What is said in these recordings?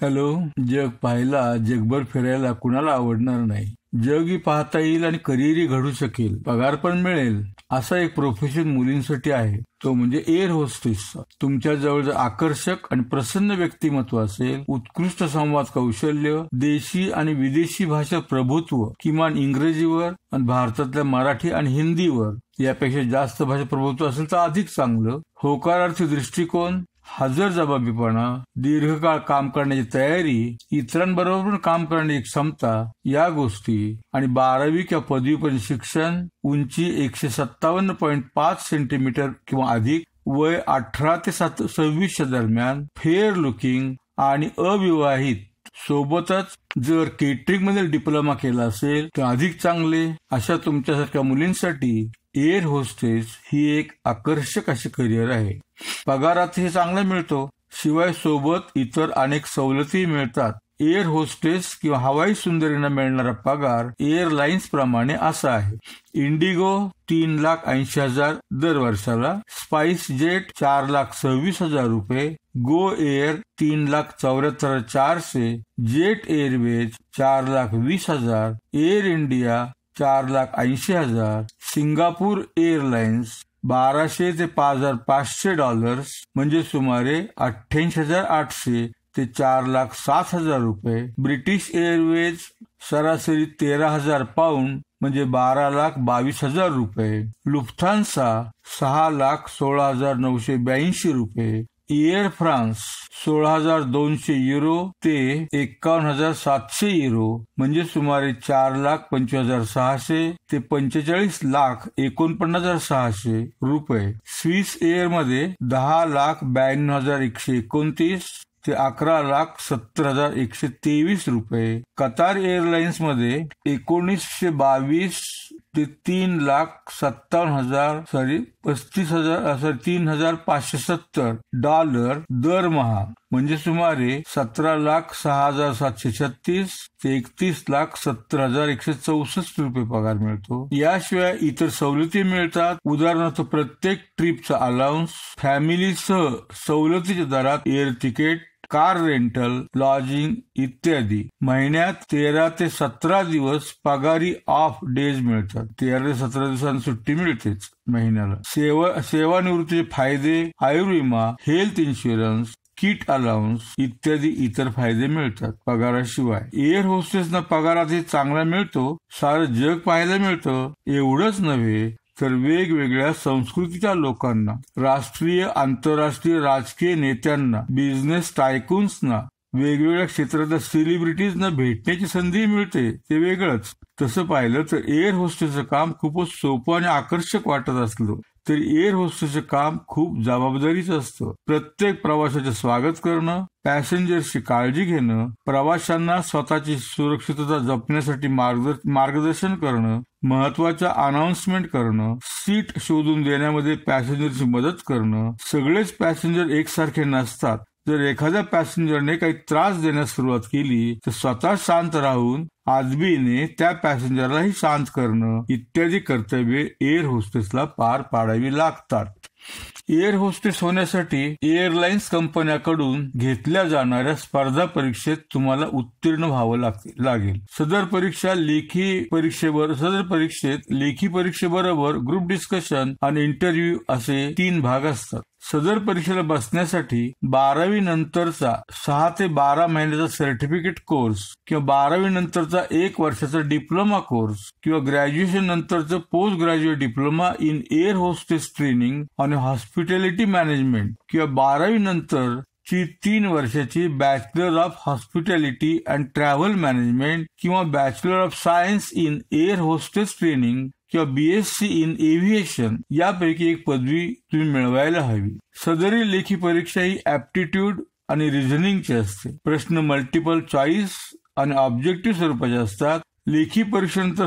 Hello. जग पाहायला, जगभर फिरायला कुणाला आवडणार नाही. जगही पाहता येईल आणि करिअरही घडू शकेल, पगार पण मिळेल. असा एक प्रोफेशन मुलींसाठी आहे, तो म्हणजे एअर होस्टेसचा. तुमच्या जवळ जर आकर्षक आणि प्रसन्न व्यक्तिमत्व असेल, उत्कृष्ट संवाद कौशल्य, देशी आणि विदेशी भाषा प्रभुत्व, किमान इंग्रजीवर आणि भारतातल्या मराठी आणि हिंदीवर यापेक्षा जास्त भाषा प्रभुत्व असेल तर अधिक चांगलं. होकारार्थी दृष्टिकोन, हजरजबाबीपणा, दीर्घकाळ काम करण्याची तयारी, इतरांबरोबर काम करण्याची क्षमता, या गोष्टी आणि 12वी किंवा पदवीपर्यंत शिक्षण, उंची 157.5 सेंटीमीटर किंवा अधिक, वय 18 ते 26 दरम्यान, फेअर लुकिंग आणि अविवाहित. सोबतच जर केटरिंग मध्ये डिप्लोमा केला असेल तर अधिक चांगले. अशा तुमच्यासारख्या मुलींसाठी एअर होस्टेस ही एक आकर्षक अशी करिअर आहे. पगारात हे चांगला मिळतो, शिवाय सोबत इतर अनेक सवलती मिळतात. एअर होस्टेस किंवा हवाई सुंदरींना मिळणारा पगार एअरलाइन्स प्रमाणे असा आहे. इंडिगो 3,80,000 दर वर्षाला, स्पाइस जेट 4,26,000 रुपये, Go Air 3,74,400, Jet Airways 4,20,000, Air India 4,80,000, Singapore Airlines 1,200 ते 5,500 म्हणजे सुमारे 88,800 ते 4,07,000 रुपये. ब्रिटिश एअरवेज सरासरी 13,000 पाऊंड म्हणजे 12,22,000 रुपये. लुफ्थान्सा 6,16,982 रुपये. एअर फ्रान्स 16,200 युरो ते 51,700 युरो म्हणजे सुमारे 4,25,600 ते 45,49,600 रुपये. स्विस एअर मध्ये 10,92,129 ते 11,70,123 रुपये. कतार एअरलाइन्स मध्ये 1922 ते 3,57,570 डॉलर दरमहा म्हणजे सुमारे 17,06,736 ते 31,70,164 रुपये पगार मिळतो. याशिवाय इतर सवलती मिळतात. उदाहरणार्थ प्रत्येक ट्रिपचा अलाउन्स, फॅमिलीसह सवलतीच्या दरात air ticket, car rental, lodging इत्यादी. महिन्यात 13 ते 17 दिवस पगारी ऑफ डेज मिळतात. 13 ते 17 दिवसांची सुट्टी मिळतेच महिन्याला. सेवानिवृत्तीचे फायदे, आयुर्विमा, हेल्थ इन्शुरन्स, किट अलाउन्स इत्यादी इतर फायदे मिळतात पगाराशिवाय. एअर होस्टेसना पगारातही चांगला मिळतो. सारं जग पाहायला मिळतं. एवढंच नव्हे तर वेगवेगळ्या संस्कृतीच्या लोकांना, राष्ट्रीय आंतरराष्ट्रीय राजकीय नेत्यांना, बिझनेस टायकून्सना, वेगवेगळ्या क्षेत्रातल्या सेलिब्रिटीजना भेटण्याची संधी मिळते. ते वेगळंच. तसं पाहिलं तर एअर होस्टेसचं काम खूपच सोपं आणि आकर्षक वाटत असलं तरी एअर होस्टेसचं काम खूप जबाबदारीचं असतं. प्रत्येक प्रवाशाचे स्वागत करणं, पॅसेंजर्सची काळजी घेणं, प्रवाशांना स्वतःची सुरक्षितता जपण्यासाठी मार्गदर्शन करणं, महत्वाच्या अनाउन्समेंट करणं, सीट शोधून देण्यामध्ये पॅसेंजरची मदत करणं. सगळेच पॅसेंजर एकसारखे नसतात. जर एखाद्या पॅसेंजरने काही त्रास देण्यास सुरुवात केली तर स्वतः शांत राहून आदबीने त्या पॅसेंजरलाही शांत करणं इत्यादी कर्तव्ये एअर होस्टेसला पार पाडावी लागतात. एअर होस्टेस होण्यासाठी एअरलाइन्स कंपन्याकडून घेतल्या जाणाऱ्या स्पर्धा परीक्षेत तुम्हाला उत्तीर्ण व्हावं लागेल. सदर परीक्षेत लेखी परीक्षेबरोबर ग्रुप डिस्कशन आणि इंटरव्ह्यू असे 3 भाग असतात. सदर परीक्षेला बसण्यासाठी 12वी नंतरचा 6 ते 12 महिन्याचा सर्टिफिकेट कोर्स किंवा 12वी नंतरचा 1 वर्षाचा डिप्लोमा कोर्स किंवा ग्रॅज्युएशन नंतरचं post graduate diploma in air hostess training आणि हॉस्पिटॅलिटी मॅनेजमेंट किंवा 12वी नंतर ची 3 वर्षाची bachelor of hospitality and travel management किंवा bachelor of science in air hostess training किंवा BSc इन एव्हिएशन यापैकी एक पदवी तुम्ही मिळवायला हवी. सदरी लेखी परीक्षा ही ऍप्टिट्यूड आणि रिझनिंगची असते. प्रश्न मल्टिपल चॉईस आणि ऑब्जेक्टिव्ह स्वरूपाचे असतात. लेखी परीक्षेनंतर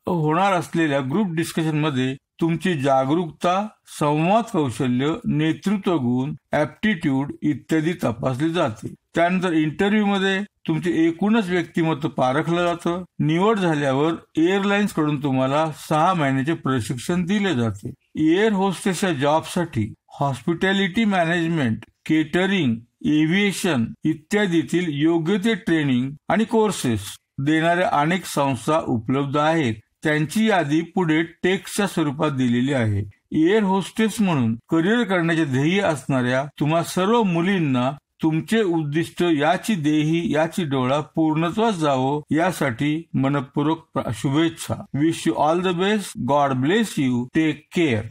होणार असलेल्या ग्रुप डिस्कशन मध्ये तुमची जागरूकता, संवाद कौशल्य, नेतृत्व गुण, ऍप्टिट्यूड इत्यादी तपासली जाते. त्यानंतर इंटरव्ह्यू मध्ये तुमचे एकूणच व्यक्तिमत्व पारखलं जातं. निवड झाल्यावर एअरलाइन्स कडून तुम्हाला 6 महिन्याचे प्रशिक्षण दिले जाते. एअर होस्टेसच्या जॉबसाठी हॉस्पिटॅलिटी मॅनेजमेंट, केटरिंग एव्हिएशन इत्यादीतील योग्य ते ट्रेनिंग आणि कोर्सेस देणाऱ्या अनेक संस्था उपलब्ध आहेत. त्यांची यादी पुढे टेक्स्टच्या स्वरूपात दिलेली आहे. एअर होस्टेस म्हणून करिअर करण्याचे ध्येय असणाऱ्या तुम्हा सर्व मुलींना तुमचे उद्दिष्ट याची डोळा पूर्णत्वास जावो यासाठी मनपूर्वक शुभेच्छा. Wish you all the best. God bless you. Take care.